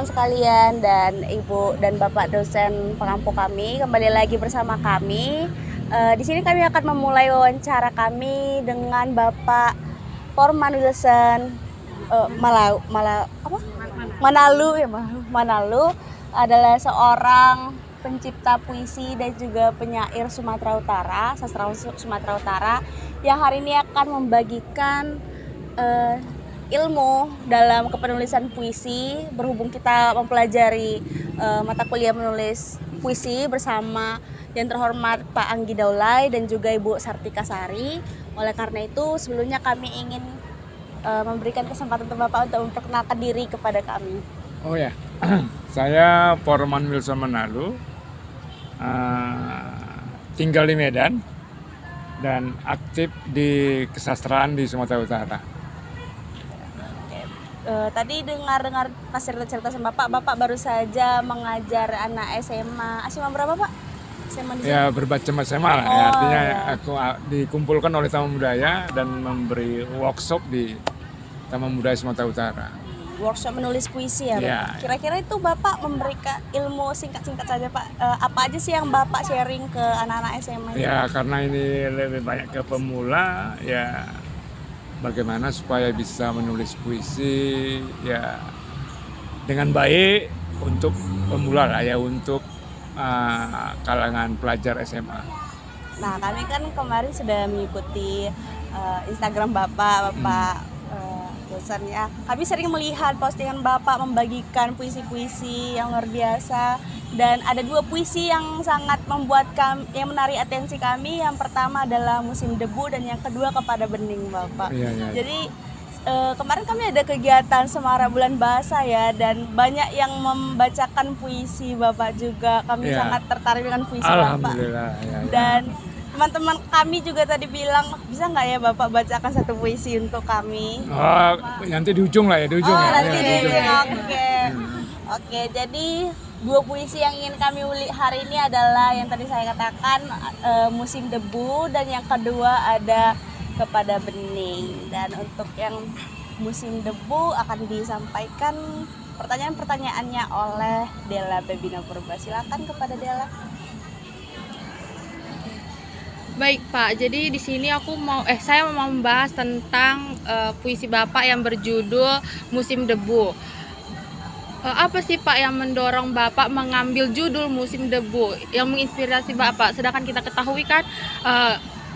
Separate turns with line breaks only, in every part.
teman-teman sekalian dan Ibu dan Bapak dosen pengampu kami, kembali lagi bersama kami. Di sini kami akan memulai wawancara kami dengan Bapak Porman Wilson Manalu adalah seorang pencipta puisi dan juga penyair Sumatera Utara, sastrawan Sumatera Utara yang hari ini akan membagikan ilmu dalam kepenulisan puisi, berhubung kita mempelajari mata kuliah menulis puisi bersama yang terhormat Pak Anggi Daulay dan juga Ibu Sartika Sari. Oleh karena itu sebelumnya kami ingin memberikan kesempatan untuk Bapak untuk memperkenalkan diri kepada kami.
Oh ya, saya Porman Wilson Manalu, tinggal di Medan dan aktif di kesastraan di Sumatera Utara.
Tadi dengar pas cerita sama Bapak baru saja mengajar anak SMA. SMA berapa Pak? SMA di
Ya bermacam SMA lah. Ya, artinya aku dikumpulkan oleh Taman Budaya dan memberi workshop di Taman Budaya Sumatera Utara.
Workshop menulis puisi ya,
Ya.
Pak? Kira-kira itu Bapak memberikan ilmu singkat-singkat saja Pak. Apa aja sih yang Bapak sharing ke anak-anak SMA?
Ya karena ini lebih banyak ke pemula, ya bagaimana supaya bisa menulis puisi ya dengan baik untuk pemula lah ya, untuk kalangan pelajar SMA.
Nah, kami kan kemarin sudah mengikuti Instagram Bapak dosen ya. Kami sering melihat postingan Bapak membagikan puisi-puisi yang luar biasa, dan ada dua puisi yang sangat yang menarik atensi kami. Yang pertama adalah Musim Debu dan yang kedua Kepada Bening Bapak.
Iya.
Jadi kemarin kami ada kegiatan Semarak Bulan Bahasa ya, dan banyak yang membacakan puisi Bapak juga. Kami sangat tertarik dengan puisi Bapak.
Alhamdulillah. Ya.
Dan teman-teman kami juga tadi bilang, bisa nggak ya Bapak bacakan satu puisi untuk kami?
Oh, nanti di ujung lah ya, di ujung ya.
Nanti di ujung.
Ya.
Oke, jadi dua puisi yang ingin kami ulik hari ini adalah yang tadi saya katakan, Musim Debu, dan yang kedua ada Kepada Bening. Dan untuk yang Musim Debu akan disampaikan pertanyaan-pertanyaannya oleh Della Bebina Purba. Silakan kepada Della.
Baik Pak, jadi di sini saya mau membahas tentang puisi Bapak yang berjudul Musim Debu. Apa sih Pak yang mendorong Bapak mengambil judul Musim Debu yang menginspirasi Bapak? Sedangkan kita ketahui kan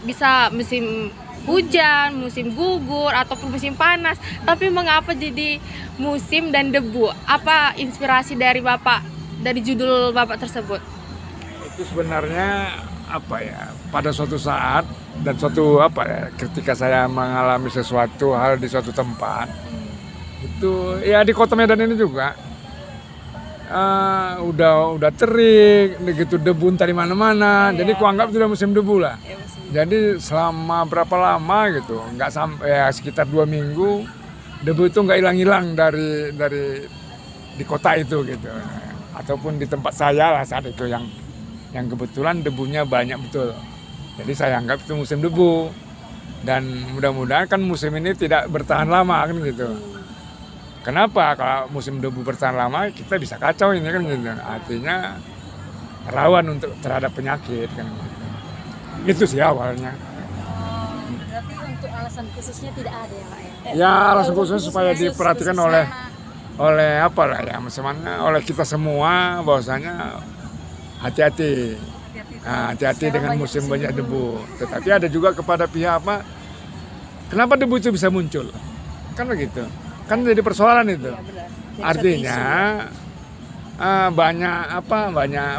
bisa musim hujan, musim gugur, ataupun musim panas. Tapi mengapa jadi musim dan debu? Apa inspirasi dari Bapak, dari judul Bapak tersebut?
Itu sebenarnya pada suatu saat dan ketika saya mengalami sesuatu hal di suatu tempat, itu ya di kota Medan ini juga udah terik begitu, debu dari mana-mana. Jadi kuanggap itu udah musim debu lah. Jadi selama berapa lama gitu, nggak sampai sekitar 2 minggu, debu itu nggak hilang-hilang dari di kota itu gitu, ataupun di tempat saya lah saat itu yang kebetulan debunya banyak betul. Jadi saya anggap itu musim debu, dan mudah-mudahan kan musim ini tidak bertahan lama kan gitu. Kenapa? Kalau musim debu bertahan lama kita bisa kacau ini kan gitu. Artinya rawan terhadap penyakit kan gitu. Itu sih awalnya.
Berarti untuk alasan khususnya tidak ada ya Pak ya?
Ya alasan khusus supaya diperhatikan oleh oleh kita semua, bahwasanya hati-hati dengan musim banyak debu. Tetapi ada juga kepada pihak kenapa debu itu bisa muncul? Kan begitu. Kan jadi persoalan itu. Artinya banyak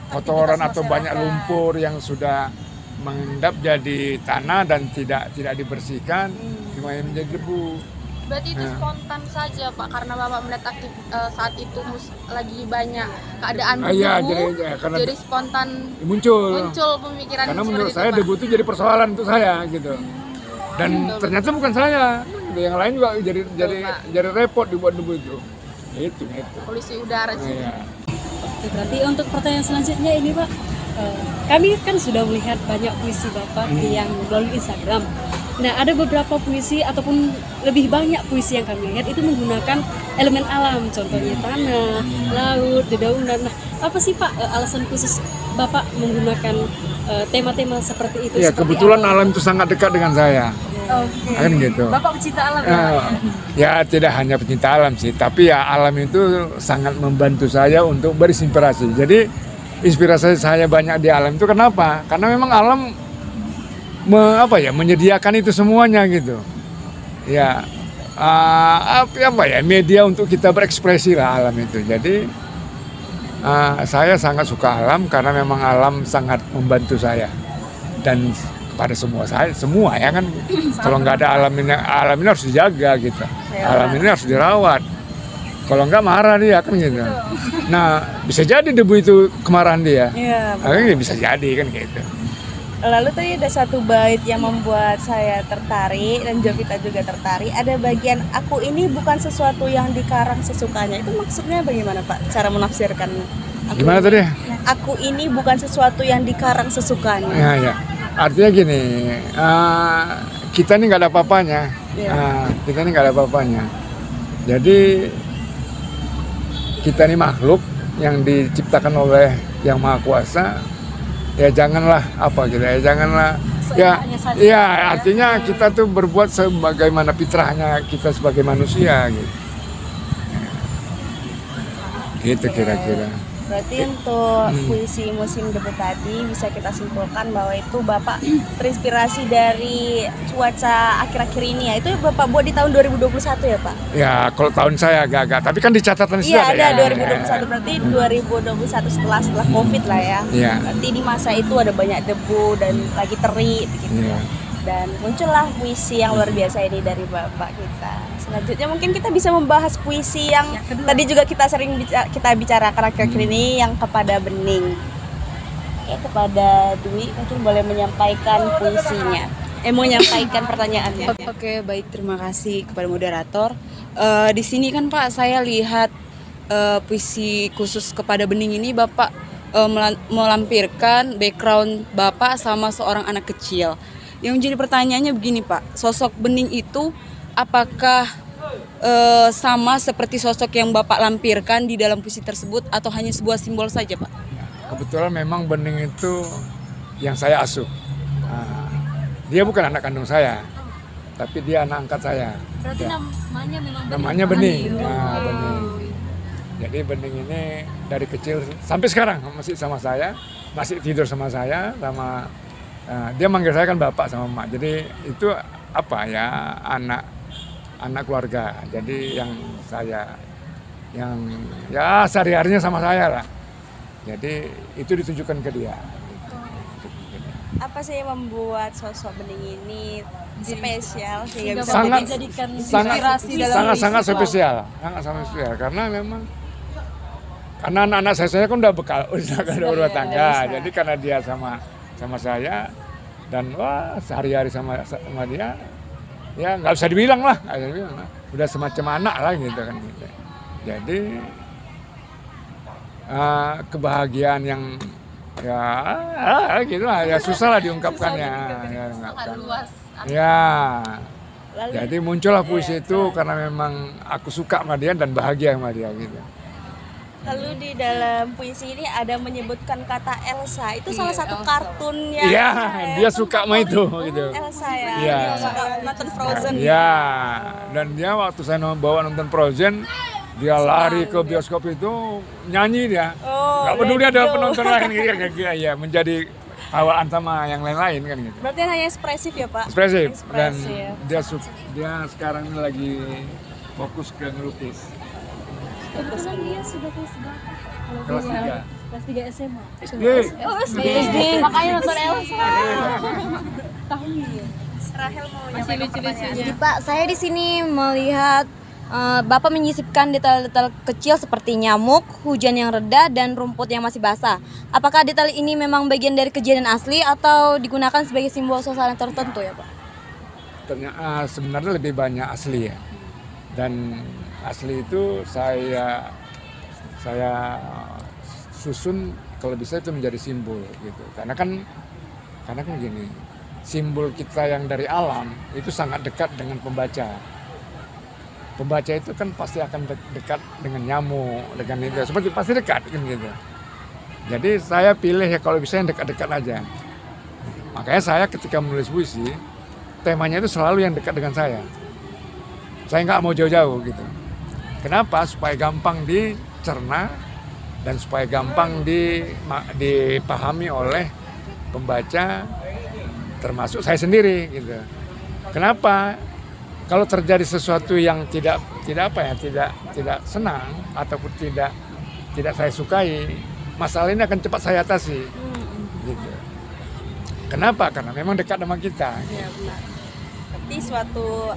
kotoran atau banyak lumpur yang sudah mengendap jadi tanah dan tidak dibersihkan, semuanya menjadi debu.
Berarti itu spontan saja Pak, karena Bapak melihat saat itu lagi banyak keadaan debu, jadi spontan muncul pemikiran.
Karena menurut saya debu itu jadi persoalan untuk saya gitu, dan ternyata bukan saya, yang lain juga jadi repot dibuat debu itu. Itu.
Polusi udara sih.
Oke, berarti untuk pertanyaan selanjutnya ini Pak, kami kan sudah melihat banyak puisi Bapak yang melalui Instagram. Nah, ada beberapa puisi ataupun lebih banyak puisi yang kami lihat itu menggunakan elemen alam, contohnya tanah, laut, dedaunan. Nah, apa sih Pak alasan khusus Bapak menggunakan tema-tema seperti itu?
Ya
seperti
kebetulan alam itu sangat dekat dengan saya.
Oke.
Kan gitu.
Bapak pecinta alam ya?
Ya tidak hanya pecinta alam sih, tapi ya alam itu sangat membantu saya untuk berinspirasi. Jadi inspirasi saya banyak di alam itu kenapa? Karena memang alam menyediakan itu semuanya gitu. Ya apa ya media untuk kita berekspresi lah alam itu. Jadi saya sangat suka alam karena memang alam sangat membantu saya dan pada semua ya kan. Kalau nggak ada alam ini harus dijaga gitu. Alam ini harus dirawat. Kalau nggak marah dia kan gitu. Nah bisa jadi debu itu kemarahan dia.
Iya.
Akhirnya bisa jadi kan gitu.
Lalu tadi ada satu bait yang membuat saya tertarik dan Jovita juga tertarik. Ada bagian aku ini bukan sesuatu yang dikarang sesukanya. Itu maksudnya bagaimana Pak? Cara menafsirkan.
Gimana tadi?
Aku ini bukan sesuatu yang dikarang sesukanya.
Ya. Artinya gini, kita ini nggak ada apa-apanya. Kita ini nggak ada apa-apanya. Jadi kita ini makhluk yang diciptakan oleh Yang Maha Kuasa. Ya janganlah artinya kita tuh berbuat sebagaimana fitrahnya kita sebagai manusia gitu kira-kira.
Berarti untuk puisi musim debu tadi bisa kita simpulkan bahwa itu Bapak terinspirasi dari cuaca akhir-akhir ini ya. Itu Bapak buat di tahun 2021 ya Pak?
Ya kalau tahun saya agak-agak, tapi kan di catatan
Iya ada
ya.
2021, berarti 2021 setelah Covid lah ya.
Iya.
Berarti di masa itu ada banyak debu dan lagi terik begitu.
Iya.
Dan muncullah puisi yang luar biasa ini dari Bapak kita. Selanjutnya mungkin kita bisa membahas puisi yang tadi juga kita sering kita bicarakan akhir-akhir ini, yang Kepada Bening. Oke, kepada Dwi mungkin boleh menyampaikan puisinya. Menyampaikan pertanyaannya.
Oke, baik, terima kasih kepada moderator. Di sini kan Pak, saya lihat puisi khusus Kepada Bening ini Bapak melampirkan background Bapak sama seorang anak kecil. Yang jadi pertanyaannya begini Pak, sosok Bening itu apakah sama seperti sosok yang Bapak lampirkan di dalam puisi tersebut atau hanya sebuah simbol saja Pak?
Kebetulan memang Bening itu yang saya asuh. Dia bukan anak kandung saya, tapi dia anak angkat saya.
Berarti namanya memang
Namanya Bening. Bening. Jadi Bening ini dari kecil sampai sekarang masih sama saya, masih tidur sama saya, dia manggil saya kan bapak sama emak. Jadi itu apa ya, anak keluarga. Jadi yang ya sehari-harinya sama saya lah. Jadi itu ditujukan ke dia.
Apa sih yang membuat sosok Bening ini spesial sehingga bisa
dijadikan inspirasi dalam
sangat spesial karena memang anak-anak saya kan udah berumah tangga. Jadi karena dia sama saya dan sehari-hari sama dia, ya nggak usah dibilang lah, udah semacam anak lah gitu kan gitu. Jadi kebahagiaan yang gitu lah, ya susah lah diungkapkannya. Jadi muncullah puisi itu karena memang aku suka sama dia dan bahagia sama dia gitu.
Lalu di dalam puisi ini ada menyebutkan kata Elsa. Itu salah satu kartun yang
dia suka sama itu gitu.
Elsa ya.
Iya.
Dia suka nonton Frozen.
Iya. Dan dia waktu saya bawa nonton Frozen, dia lari ke bioskop itu nyanyi dia. Gak peduli ada penonton lain gitu. Ya, menjadi awaan sama yang lain-lain kan gitu.
Berarti hanya ekspresif ya Pak?
Ekspresif. Dan dia sekarang ini lagi fokus ke ngelukis.
Kebetulan dia sudah kelas berapa?
Kelas 3.
Kelas 3 SMA.
SD.
Makanya nonton Elsa. Tahun ini.
Rahel mau nyampaikan pertanyaan.
Jadi Pak, saya di sini melihat Bapak menyisipkan detail-detail kecil seperti nyamuk, hujan yang reda, dan rumput yang masih basah. Apakah detail ini memang bagian dari kejadian asli atau digunakan sebagai simbol suasana tertentu ya Pak?
Ternyata sebenarnya lebih banyak asli ya. Dan asli itu saya susun kalau bisa itu menjadi simbol gitu. Karena kan gini, simbol kita yang dari alam itu sangat dekat dengan pembaca. Pembaca itu kan pasti akan dekat dengan nyamuk, dengan itu, seperti pasti dekat kan gitu. Jadi saya pilih ya kalau bisa yang dekat-dekat aja. Makanya saya ketika menulis puisi, temanya itu selalu yang dekat dengan saya. Saya nggak mau jauh-jauh gitu. Kenapa? Supaya gampang dicerna dan supaya gampang dipahami oleh pembaca, termasuk saya sendiri gitu. Kenapa? Kalau terjadi sesuatu yang tidak senang ataupun tidak saya sukai, masalah ini akan cepat saya atasi. Gitu. Kenapa? Karena memang dekat sama kita.
Ya benar. Berarti suatu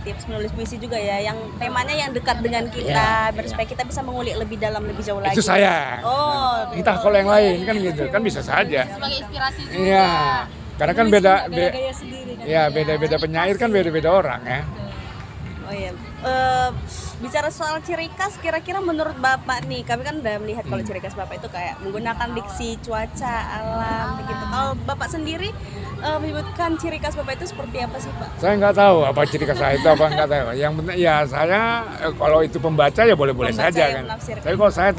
tips menulis puisi juga ya, yang temanya yang dekat dengan kita, supaya kita bisa mengulik lebih dalam, lebih jauh lagi.
Itu saya.
Oh,
Entah kalau yang lain kan gitu, kan bisa saja.
Sebagai inspirasi juga.
Iya. Karena kan beda
gaya sendiri kan.
ya beda-beda penyair kan beda-beda orang ya.
Oh iya. Bicara soal ciri khas, kira-kira menurut Bapak nih, kami kan udah melihat kalau ciri khas Bapak itu kayak menggunakan diksi, cuaca, alam, begitu. Kalau Bapak sendiri menyebutkan ciri khas Bapak itu seperti apa sih, Pak?
Saya nggak tahu apa ciri khas saya itu apa nggak tahu. Yang penting ya saya kalau itu pembaca ya boleh-boleh
Pembaca
saja
yang
kan.
menafsirkan.
Tapi kalau saya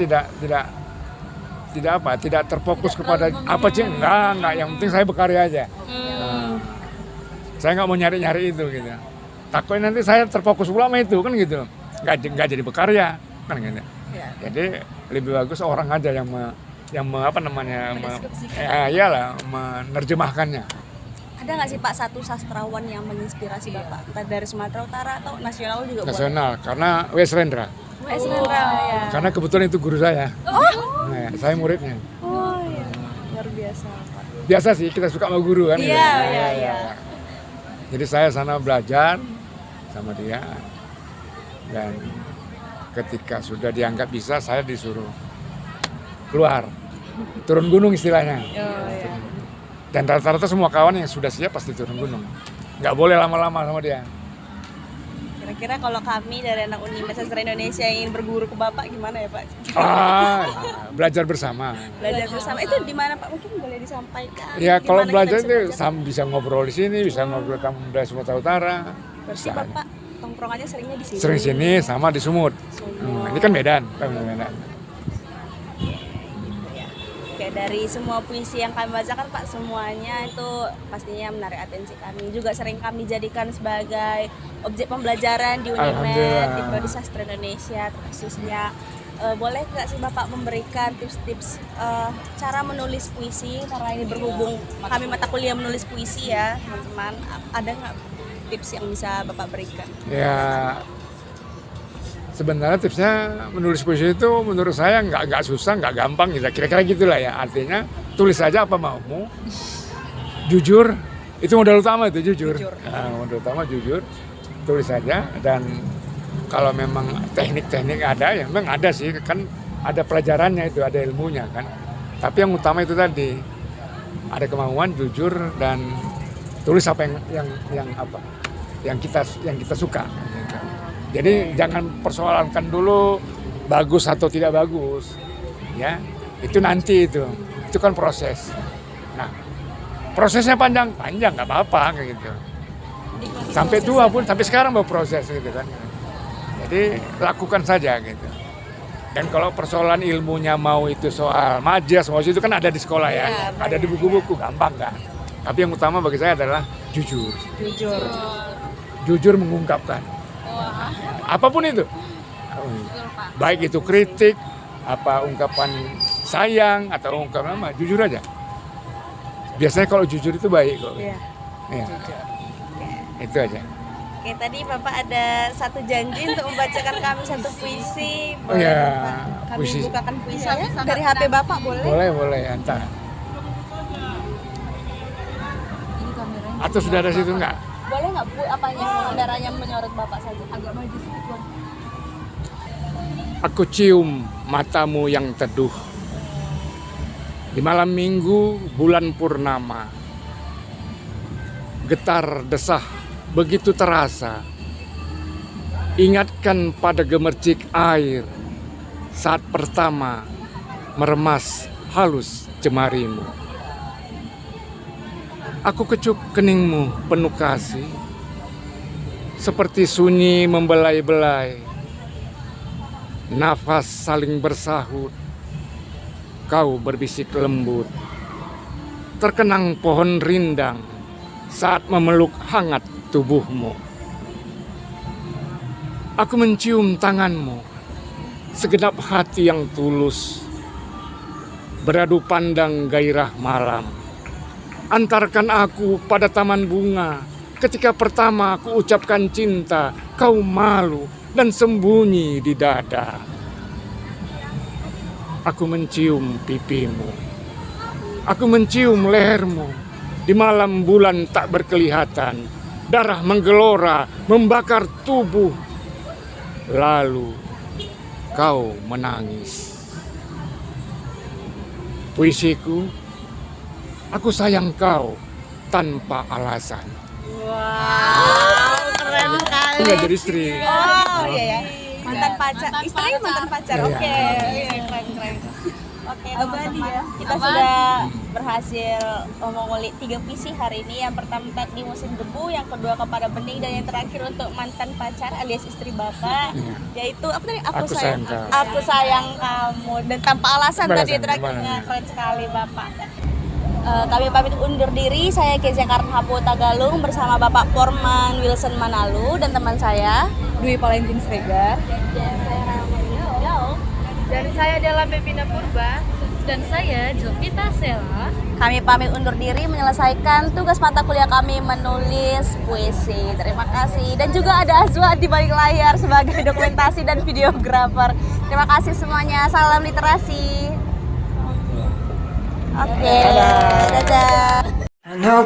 tidak terfokus kepada apa sih enggak, yang penting saya berkarya aja. Nah, saya nggak mau nyari-nyari itu gitu. Takutnya nanti saya terfokus pula sama itu kan gitu, nggak jadi berkarya kan gitu.
Ya.
Jadi lebih bagus orang aja yang menerjemahkannya.
Ada nggak sih Pak satu sastrawan yang menginspirasi Bapak? Entah dari Sumatera Utara atau nasional juga boleh?
Nasional karena W.S. Rendra.
W.S. Rendra ya.
Karena kebetulan itu guru saya. Nah, saya muridnya.
Oh iya, luar biasa Pak.
Biasa sih kita suka sama guru kan.
Iya,
gitu.
iya.
Jadi saya sana belajar sama dia, dan ketika sudah dianggap bisa, saya disuruh keluar, turun gunung istilahnya.
Oh iya.
Dan rata-rata semua kawan yang sudah siap pasti turun gunung. Nggak boleh lama-lama sama dia.
Kira-kira kalau kami dari anak Unima Sastra Indonesia yang ingin berguru ke Bapak gimana ya Pak?
Belajar bersama.
Belajar bersama itu di mana Pak? Mungkin boleh disampaikan.
Ya
Di
kalau
mana
belajar
kita
itu bisa ngobrol di sini, bisa ngobrol kamu dari Sumatera Utara.
Berarti
Bisa.
Bapak tongkrongannya seringnya di sini.
Sering sini sama di Sumut. Ini kan Medan.
Oke, dari semua puisi yang kami bacakan Pak, semuanya itu pastinya menarik atensi kami. Juga sering kami jadikan sebagai objek pembelajaran di Unimed, di Prodi Sastra Indonesia khususnya. Boleh nggak sih Bapak memberikan tips-tips cara menulis puisi, karena ini berhubung kami mata kuliah menulis puisi ya teman-teman. Ada nggak tips yang bisa Bapak berikan?
Ya sebenarnya tipsnya menulis puisi itu menurut saya nggak susah, nggak gampang gitu. Kira-kira gitulah ya. Artinya tulis saja apa maumu, jujur. Itu modal utama itu jujur. Nah, modal utama jujur. Tulis saja, dan kalau memang teknik-teknik ada, ya memang ada sih kan, ada pelajarannya itu, ada ilmunya kan. Tapi yang utama itu tadi ada kemauan, jujur, dan tulis apa yang kita suka. Gitu. Jadi jangan persoalankan dulu bagus atau tidak bagus, ya itu nanti itu kan proses. Nah prosesnya panjang nggak apa-apa kayak gitu. Sampai tua pun, sampai sekarang berproses gitu kan. Jadi lakukan saja gitu. Dan kalau persoalan ilmunya mau itu soal majas, mau itu kan ada di sekolah ya, ada di buku-buku, gampang kan. Tapi yang utama bagi saya adalah jujur. Jujur mengungkapkan. Apapun itu, baik itu kritik, apa ungkapan sayang atau ungkapan apa, jujur aja. Biasanya kalau jujur itu baik kok.
Iya.
Ya.
Jujur.
Itu aja.
Oke, tadi Bapak ada satu janji untuk membacakan kami satu puisi.
Oh ya,
Bapak? Kami
puisi.
bukakan puisinya dari HP Bapak boleh?
Boleh, antar. Atau sudah ada situ enggak?
Boleh nggak Bu, apanya kameranya menyorot Bapak saja? Agak maju sedikit.
Aku cium matamu yang teduh di malam minggu bulan purnama. Getar desah begitu terasa. Ingatkan pada gemercik air saat pertama meremas halus jemarimu. Aku kecup keningmu penuh kasih, seperti sunyi membelai-belai. Nafas saling bersahut, kau berbisik lembut. Terkenang pohon rindang saat memeluk hangat tubuhmu. Aku mencium tanganmu, segenap hati yang tulus. Beradu pandang gairah malam. Antarkan aku pada taman bunga. Ketika pertama aku ucapkan cinta, kau malu dan sembunyi di dada. Aku mencium pipimu. Aku mencium lehermu. Di malam bulan tak berkelihatan, darah menggelora, membakar tubuh. Lalu kau menangis. Puisiku, aku sayang kau tanpa alasan.
Wow, keren sekali.
Enggak jadi istri.
Oh iya ya. Mantan pacar, istri mantan pacar.
Iya.
Oke, iya, keren. Oke, teman-teman, kita sudah berhasil mengulik 3 puisi hari ini. Yang pertama di musim debu, yang kedua kepada bening, dan yang terakhir untuk mantan pacar alias istri bapak, yaitu apa tadi?
Aku sayang kau.
Aku sayang kamu, dan tanpa alasan
Tanpa
tadi
alasan,
terakhirnya.
gimana?
Keren sekali bapak. Kami pamit undur diri. Saya Kezia Karnhapo Tagalung bersama Bapak Porman Wilson Manalu dan teman saya Dwi Valentin Sregar.
Dan saya adalah Pepina Purba.
Dan saya Jovita Sela.
Kami pamit undur diri menyelesaikan tugas mata kuliah kami menulis puisi. Terima kasih. Dan juga ada Azwa di balik layar sebagai dokumentasi dan videografer. Terima kasih semuanya. Salam literasi. Oke. Dadah.
I know